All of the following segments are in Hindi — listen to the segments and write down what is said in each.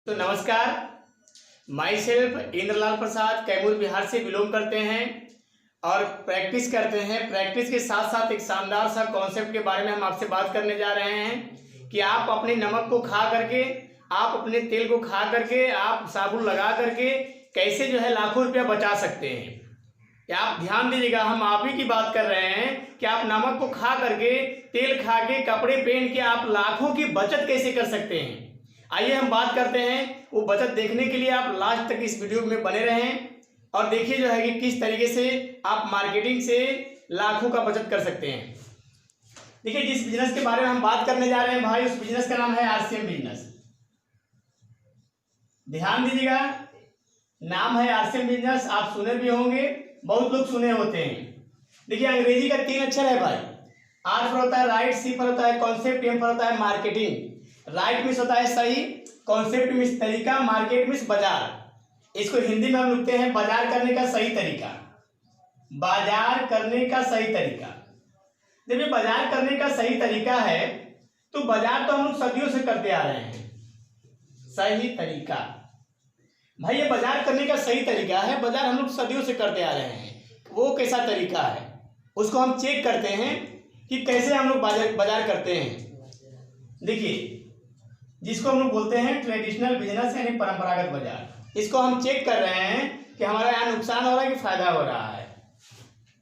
तो नमस्कार, माई सेल्फ इंद्रलाल प्रसाद कैमूर बिहार से बिलोंग करते हैं और प्रैक्टिस करते हैं। प्रैक्टिस के साथ साथ एक शानदार सा कॉन्सेप्ट के बारे में हम आपसे बात करने जा रहे हैं कि आप अपने नमक को खा करके, आप अपने तेल को खा करके, आप साबुन लगा करके कैसे जो है लाखों रुपया बचा सकते हैं। आप ध्यान दीजिएगा, हम आप ही की बात कर रहे हैं कि आप नमक को खा करके, तेल खा के, कपड़े पहन के आप लाखों की बचत कैसे कर सकते हैं। आइए हम बात करते हैं। वो बचत देखने के लिए आप लास्ट तक इस वीडियो में बने रहें और देखिए जो है कि किस तरीके से आप मार्केटिंग से लाखों का बचत कर सकते हैं। देखिए, जिस बिजनेस के बारे में हम बात करने जा रहे हैं भाई, उस बिजनेस का नाम है आरसीएम बिजनेस। ध्यान दीजिएगा, नाम है आरसीएम बिजनेस। आप सुने भी होंगे, बहुत लोग सुने होते हैं। देखिए, अंग्रेजी का 3 अक्षर है भाई। आर पर होता है राइट, सी पर होता है कॉन्सेप्ट, एम पर होता है मार्केटिंग। राइट मीन्स होता है सही, कॉन्सेप्ट मीन्स तरीका, मार्केट मीन्स बाजार। इसको हिंदी में हम लिखते हैं बाजार करने का सही तरीका। बाजार करने का सही तरीका। जब ये बाजार करने का सही तरीका है तो बाजार तो हम लोग सदियों से करते आ रहे हैं। सही तरीका भाई, ये बाजार करने का सही तरीका है। बाजार हम लोग सदियों से करते आ रहे हैं। वो कैसा तरीका है उसको हम चेक करते हैं कि कैसे हम लोग बाजार करते हैं। देखिए, जिसको हम लोग बोलते हैं ट्रेडिशनल बिजनेस यानी परंपरागत बाजार, इसको हम चेक कर रहे हैं कि हमारा यहाँ नुकसान हो रहा है कि फायदा हो रहा है।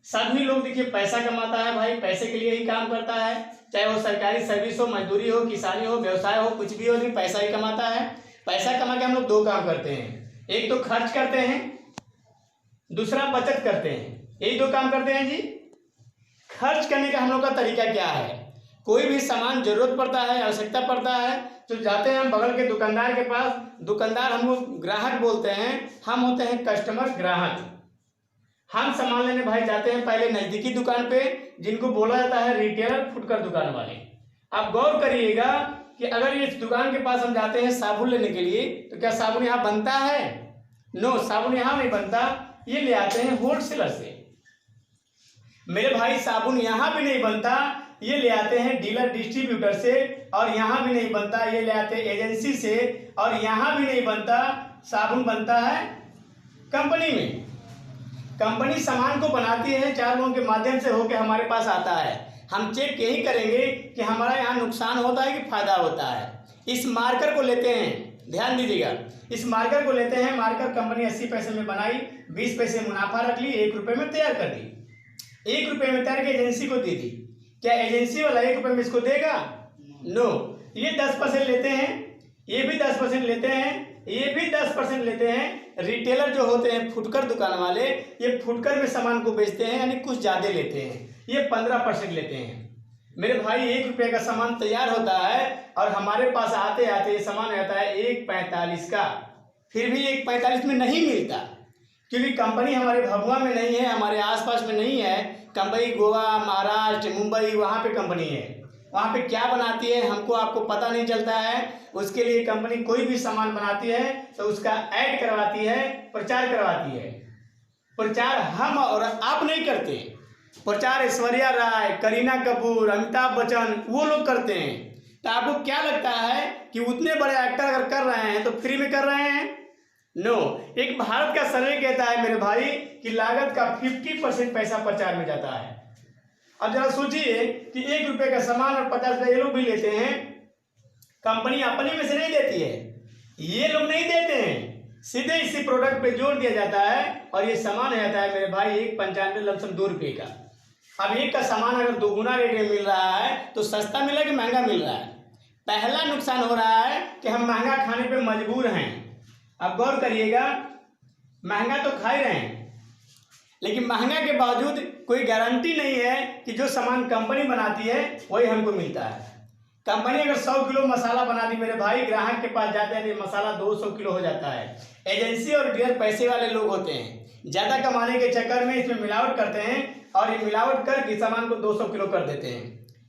सभी लोग देखिए पैसा कमाता है भाई, पैसे के लिए ही काम करता है, चाहे वो सरकारी सर्विस हो, मजदूरी हो, किसानी हो, व्यवसाय हो, कुछ भी हो, लेकिन पैसा ही कमाता है। पैसा कमा के हम लोग 2 काम करते हैं, एक तो खर्च करते हैं, दूसरा बचत करते हैं। यही 2 काम करते हैं जी। खर्च करने का हम लोग का तरीका क्या है? कोई भी सामान जरूरत पड़ता है, आवश्यकता पड़ता है तो जाते हैं हम बगल के दुकानदार के पास। दुकानदार हम लोग ग्राहक बोलते हैं, हम होते हैं कस्टमर, ग्राहक। हम सामान लेने भाई जाते हैं पहले नजदीकी दुकान पे, जिनको बोला जाता है रिटेलर, फुटकर दुकान वाले। आप गौर करिएगा कि अगर इस दुकान के पास हम जाते हैं साबुन लेने के लिए तो क्या साबुन यहाँ बनता है? नो, साबुन यहाँ नहीं बनता। ये ले आते हैं होलसेलर से। मेरे भाई, साबुन यहाँ भी नहीं बनता, ये ले आते हैं डीलर डिस्ट्रीब्यूटर से। और यहाँ भी नहीं बनता, ये ले आते हैं एजेंसी से। और यहाँ भी नहीं बनता, साबुन बनता है कंपनी में। कंपनी सामान को बनाती है, 4 लोगों के माध्यम से होकर हमारे पास आता है। हम चेक यही करेंगे कि हमारा यहाँ नुकसान होता है कि फायदा होता है। इस मार्कर को लेते हैं, ध्यान दीजिएगा, इस मार्कर को लेते हैं। मार्कर कंपनी 80 पैसे में बनाई, 20 पैसे मुनाफा रख ली, 1 रुपये में तैयार कर दी। 1 रुपये में तैयार के एजेंसी को दे दी। क्या एजेंसी वाला 1 रुपये में इसको देगा? नो। ये 10% लेते हैं, ये भी 10% लेते हैं, ये भी 10% लेते हैं। रिटेलर जो होते हैं फुटकर दुकान वाले, ये फुटकर में सामान को बेचते हैं, यानी कुछ ज़्यादा लेते हैं। ये 15% लेते हैं। मेरे भाई, 1 रुपये का सामान तैयार होता है और हमारे पास आते आते ये सामान आता है 1.45 का। फिर भी 1.45 में नहीं मिलता, क्योंकि कंपनी हमारे भभुआ में नहीं है, हमारे आसपास में नहीं है। कंपनी गोवा, महाराष्ट्र, मुंबई, वहाँ पे कंपनी है। वहाँ पे क्या बनाती है हमको आपको पता नहीं चलता है। उसके लिए कंपनी कोई भी सामान बनाती है तो उसका ऐड करवाती है, प्रचार करवाती है। प्रचार हम और आप नहीं करते। प्रचार ऐश्वर्या राय, करीना कपूर, अमिताभ बच्चन, वो लोग करते हैं। तो आपको क्या लगता है कि उतने बड़े एक्टर अगर कर रहे हैं तो फ्री में कर रहे हैं? नो। एक भारत का सर्वे कहता है मेरे भाई कि लागत का 50% पैसा प्रचार में जाता है। अब जरा सोचिए कि 1 रुपये का सामान और 50 रुपये ये लोग भी लेते हैं। कंपनी अपने में से नहीं देती है, ये लोग नहीं देते हैं, सीधे इसी प्रोडक्ट पे जोड़ दिया जाता है और ये सामान हो जाता है मेरे भाई 1.95 लमसम 2 रुपये का। अब एक का सामान अगर 2 गुना रेट में मिल रहा है तो सस्ता मिला कि महंगा मिल रहा है? पहला नुकसान हो रहा है कि हम महंगा खाने पे मजबूर हैं। अब गौर करिएगा, महंगा तो खा ही रहे हैं, लेकिन महंगा के बावजूद कोई गारंटी नहीं है कि जो सामान कंपनी बनाती है वही हमको मिलता है। कंपनी अगर 100 किलो मसाला बना दी मेरे भाई, ग्राहक के पास जाते हैं तो मसाला 200 किलो हो जाता है। एजेंसी और डीलर पैसे वाले लोग होते हैं, ज़्यादा कमाने के चक्कर में इसमें मिलावट करते हैं और ये मिलावट करके सामान को 200 किलो कर देते हैं।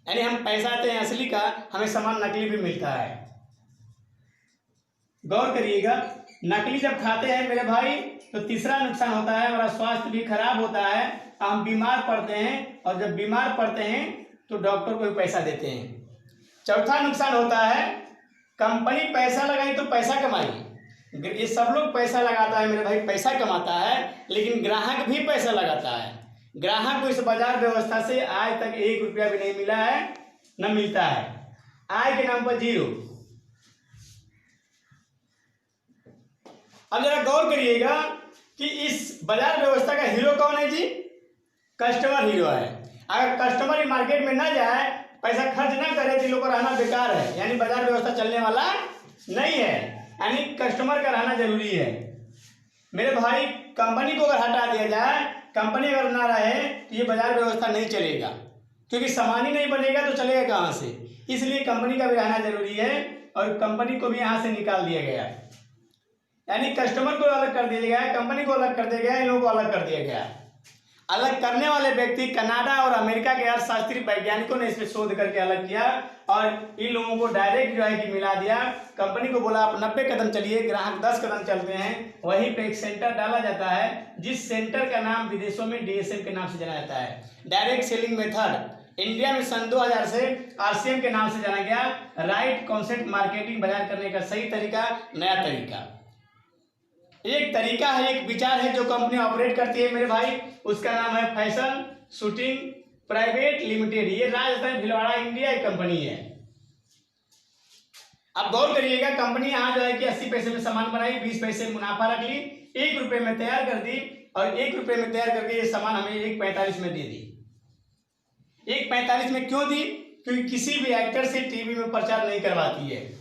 यानी हम पैसा आते हैं असली का, हमें सामान नकली भी मिलता है। गौर करिएगा, नकली जब खाते हैं मेरे भाई तो तीसरा नुकसान होता है, हमारा स्वास्थ्य भी खराब होता है, हम बीमार पड़ते हैं और जब बीमार पड़ते हैं तो डॉक्टर को भी पैसा देते हैं। चौथा नुकसान होता है, कंपनी पैसा लगाई तो पैसा कमाई, ये सब लोग पैसा लगाता है मेरे भाई, पैसा कमाता है, लेकिन ग्राहक भी पैसा लगाता है। ग्राहक को इस बाजार व्यवस्था से आज तक 1 रुपया भी नहीं मिला है, न मिलता है। आय के नाम पर 0। अब जरा गौर करिएगा कि इस बाजार व्यवस्था का हीरो कौन है जी? कस्टमर हीरो है। अगर कस्टमर मार्केट में ना जाए, पैसा खर्च ना करे, तो लोग का रहना बेकार है, यानी बाजार व्यवस्था चलने वाला नहीं है। यानी कस्टमर का रहना जरूरी है मेरे भाई। कंपनी को अगर हटा दिया जाए, कंपनी अगर ना रहे, तो ये बाजार व्यवस्था नहीं चलेगा, क्योंकि सामान ही नहीं बनेगा तो चलेगा कहाँ से। इसलिए कंपनी का भी रहना जरूरी है, और कंपनी को भी यहाँ से निकाल दिया गया, यानी कस्टमर को अलग कर दिया गया, कंपनी को अलग कर दिया गया, इन लोगों को अलग कर दिया गया। अलग करने वाले व्यक्ति कनाडा और अमेरिका के अर्थशास्त्री वैज्ञानिकों ने इस पे शोध करके अलग किया, और इन लोगों को डायरेक्ट जो है कि मिला दिया। कंपनी को बोला आप 90 कदम चलिए, ग्राहक 10 कदम चलते हैं। वहीं पे एक सेंटर डाला जाता है, जिस सेंटर का नाम विदेशों में DSM के नाम से जाना जाता है, डायरेक्ट सेलिंग मेथड। इंडिया में सन 2000 से RCM के नाम से जाना गया, राइट कॉन्सेप्ट मार्केटिंग, बाजार करने का सही तरीका, नया तरीका। एक तरीका है, एक विचार है जो कंपनी ऑपरेट करती है मेरे भाई, उसका नाम है फैशन शूटिंग प्राइवेट लिमिटेड। ये राजस्थान भिलवाड़ा इंडिया एक कंपनी है। अब गौर करिएगा, कंपनी यहाँ जो है कि 80 पैसे में सामान बनाई, 20 पैसे मुनाफा रख ली, 1 रुपये में तैयार कर दी, और 1 रुपये में तैयार करके ये सामान हमें 1.45 में दे दी। 1.45 में क्यों दी? क्योंकि किसी भी एक्टर से टीवी में प्रचार नहीं करवाती है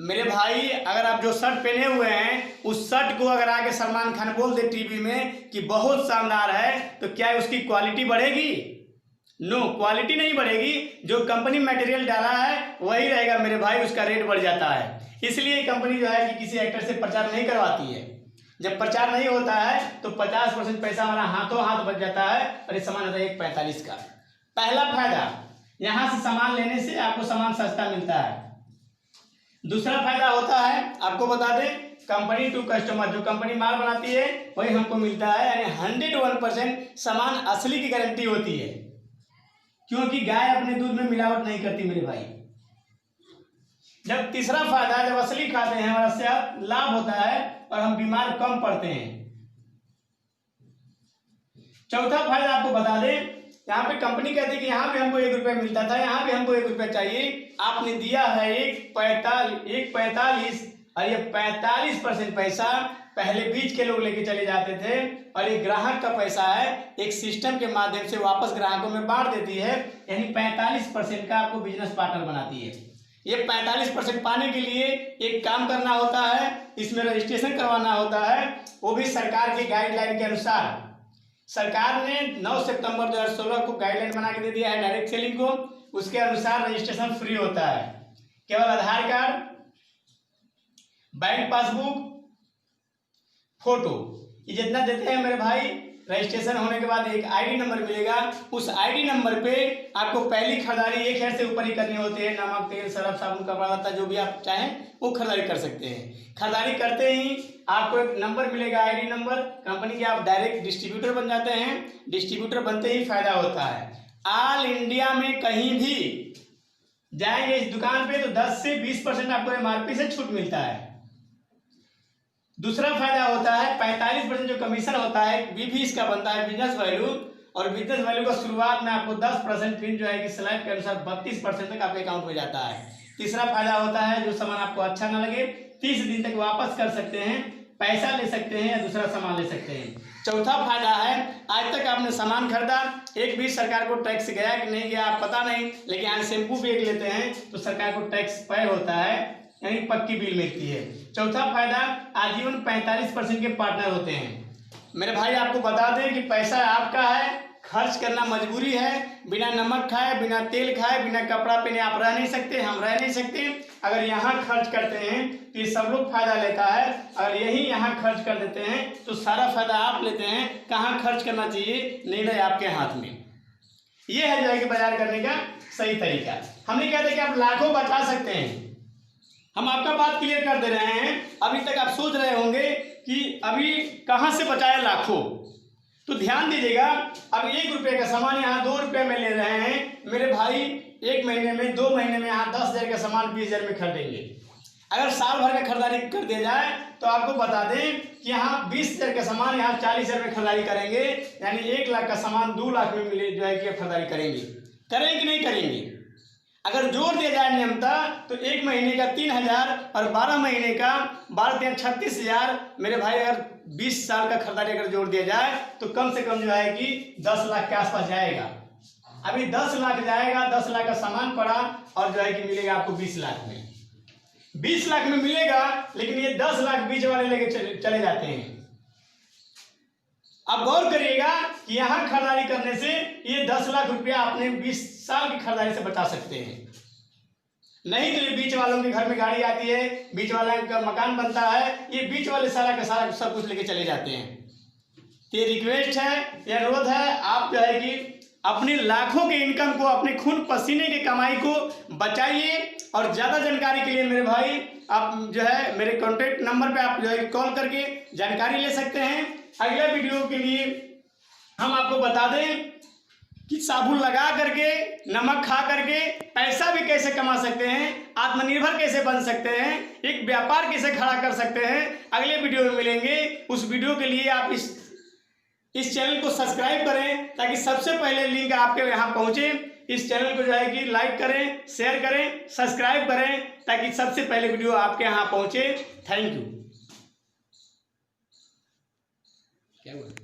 मेरे भाई। अगर आप जो शर्ट पहने हुए हैं, उस शर्ट को अगर आके सलमान खान बोल दे टीवी में कि बहुत शानदार है, तो क्या उसकी क्वालिटी बढ़ेगी? नो, क्वालिटी नहीं बढ़ेगी। जो कंपनी मटेरियल डाला है वही रहेगा मेरे भाई, उसका रेट बढ़ जाता है। इसलिए कंपनी जो है कि किसी एक्टर से प्रचार नहीं करवाती है। जब प्रचार नहीं होता है तो 50% पैसा हमारा हाथों हाथ बच जाता है, और ये सामान आता है 1.45 का। पहला फायदा, यहाँ से सामान लेने से आपको सामान सस्ता मिलता है। दूसरा फायदा होता है, आपको बता दें, कंपनी टू कस्टमर, जो कंपनी माल बनाती है वही हमको मिलता है, यानी 101% सामान असली की गारंटी होती है, क्योंकि गाय अपने दूध में मिलावट नहीं करती मेरे भाई। जब तीसरा फायदा, जब असली खाते हैं और सेहत लाभ होता है और हम बीमार कम पड़ते हैं। चौथा फायदा आपको बता दें, यहाँ पे कंपनी कहती है कि यहाँ भी हमको 1 रुपया मिलता था, यहाँ भी हमको 1 रुपया चाहिए, आपने दिया है 1.45, और ये 45% पैसा पहले बीच के लोग लेके चले जाते थे, और ये ग्राहक का पैसा है, एक सिस्टम के माध्यम से वापस ग्राहकों में बांट देती है, यानी 45% का आपको बिजनेस पार्टनर बनाती है। ये 45% पाने के लिए एक काम करना होता है, इसमें रजिस्ट्रेशन करवाना होता है, वो भी सरकार की गाइडलाइन के अनुसार। सरकार ने 9 सितंबर 2016 को गाइडलाइन बना के दे दिया है डायरेक्ट सेलिंग को। उसके अनुसार रजिस्ट्रेशन फ्री होता है, केवल आधार कार्ड, बैंक पासबुक, फोटो, ये जितना देते हैं मेरे भाई। रजिस्ट्रेशन होने के बाद एक आईडी नंबर मिलेगा, उस आईडी नंबर पे आपको पहली खरीदारी 1000 से ऊपर ही करनी होती है। नमक, तेल, सरफ, साबुन, कपड़ा लत्ता जो भी आप चाहें वो खरीदारी कर सकते हैं। खरीदारी करते ही आपको एक नंबर मिलेगा, आईडी नंबर, कंपनी के, आप डायरेक्ट डिस्ट्रीब्यूटर बन जाते हैं। डिस्ट्रीब्यूटर बनते ही फायदा होता है, ऑल इंडिया में कहीं भी जाएंगे इस दुकान पे तो 10 से 20% आपको MRP से छूट मिलता है। दूसरा फायदा होता है 45% जो कमीशन होता है, भी इसका बनता है बिजनेस वैल्यू, और बिजनेस वैल्यू का शुरुआत में आपको 10% फिर जो है कि स्लैब के अनुसार 32% तक आपके अकाउंट में जाता है। तीसरा फायदा होता है, जो सामान आपको अच्छा ना लगे 30 दिन तक वापस कर सकते हैं, पैसा ले सकते हैं या दूसरा सामान ले सकते हैं। चौथा फायदा है, आज तक आपने सामान खरीदा, एक भी सरकार को टैक्स गया कि नहीं गया आप पता नहीं, लेकिन आज शैम्पू भी एक लेते हैं तो सरकार को टैक्स पे होता है, यानी पक्की बिल मिलती है। चौथा फायदा, आजीवन 45% के पार्टनर होते हैं। मेरे भाई आपको बता दें कि पैसा आपका है, खर्च करना मजबूरी है। बिना नमक खाए, बिना तेल खाए, बिना कपड़ा पहने आप रह नहीं सकते, हम रह नहीं सकते। अगर यहाँ खर्च करते हैं तो ये सब लोग फायदा लेता है, अगर यही यहाँ खर्च कर देते हैं तो सारा फायदा आप लेते हैं। कहाँ खर्च करना चाहिए, निर्णय आपके हाथ में। ये है जो है कि बाजार करने का सही तरीका। हमने कहा था कि आप लाखों बचा सकते हैं, हम आपका बात क्लियर कर दे रहे हैं। अभी तक आप सोच रहे होंगे कि अभी कहाँ से बचाए लाखों, तो ध्यान दीजिएगा। अब 1 रुपये का सामान यहाँ 2 रुपये में ले रहे हैं मेरे भाई, 1 महीने में 2 महीने में यहाँ 10,000 का सामान 20,000 में खरीदेंगे। अगर साल भर का खरीदारी कर दिया जाए तो आपको बता दें कि यहाँ 20,000 का सामान यहाँ 40,000 में खरीदारी करेंगे, यानी 1 लाख का सामान 2 लाख में मिले जो है कि खरीदारी करेंगे। करेंगे कि नहीं करेंगे? अगर जोड़ दिया जाए नियमतः तो 1 महीने का 3,000 और 12 महीने का 36,000 मेरे भाई, अगर 20 साल का खरीदारी अगर जोड़ दिया जाए तो कम से कम जो है कि 10 लाख के आसपास जाएगा। अभी 10 लाख जाएगा, 10 लाख का सामान पड़ा और जो है कि मिलेगा आपको 20 लाख में। 20 लाख में मिलेगा, लेकिन ये 10 लाख बीच वाले लेके चले जाते हैं। अब गौर करिएगा कि यहाँ खरीदारी करने से ये 10 लाख रुपया अपने 20 साल की खरीदारी से बचा सकते हैं। नहीं तो ये बीच वालों के घर में गाड़ी आती है, बीच वाले का मकान बनता है, ये बीच वाले सारा का सारा सब कुछ लेके चले जाते हैं। तो ये रिक्वेस्ट है, ये अनुरोध है, आप जो है कि अपने लाखों के इनकम को, अपने खून पसीने की कमाई को बचाइए। और ज़्यादा जानकारी के लिए मेरे भाई आप जो है मेरे कॉन्टैक्ट नंबर पे आप जो है कॉल करके जानकारी ले सकते हैं। अगले वीडियो के लिए हम आपको बता दें कि साबुन लगा करके, नमक खा करके पैसा भी कैसे कमा सकते हैं, आत्मनिर्भर कैसे बन सकते हैं, एक व्यापार कैसे खड़ा कर सकते हैं। अगले वीडियो में मिलेंगे। उस वीडियो के लिए आप इस चैनल को सब्सक्राइब करें ताकि सबसे पहले लिंक आपके यहाँ पहुँचे। इस चैनल को जो है कि लाइक करें, शेयर करें, सब्सक्राइब करें ताकि सबसे पहले वीडियो आपके यहाँ पहुँचे। Thank you. क्या हुआ?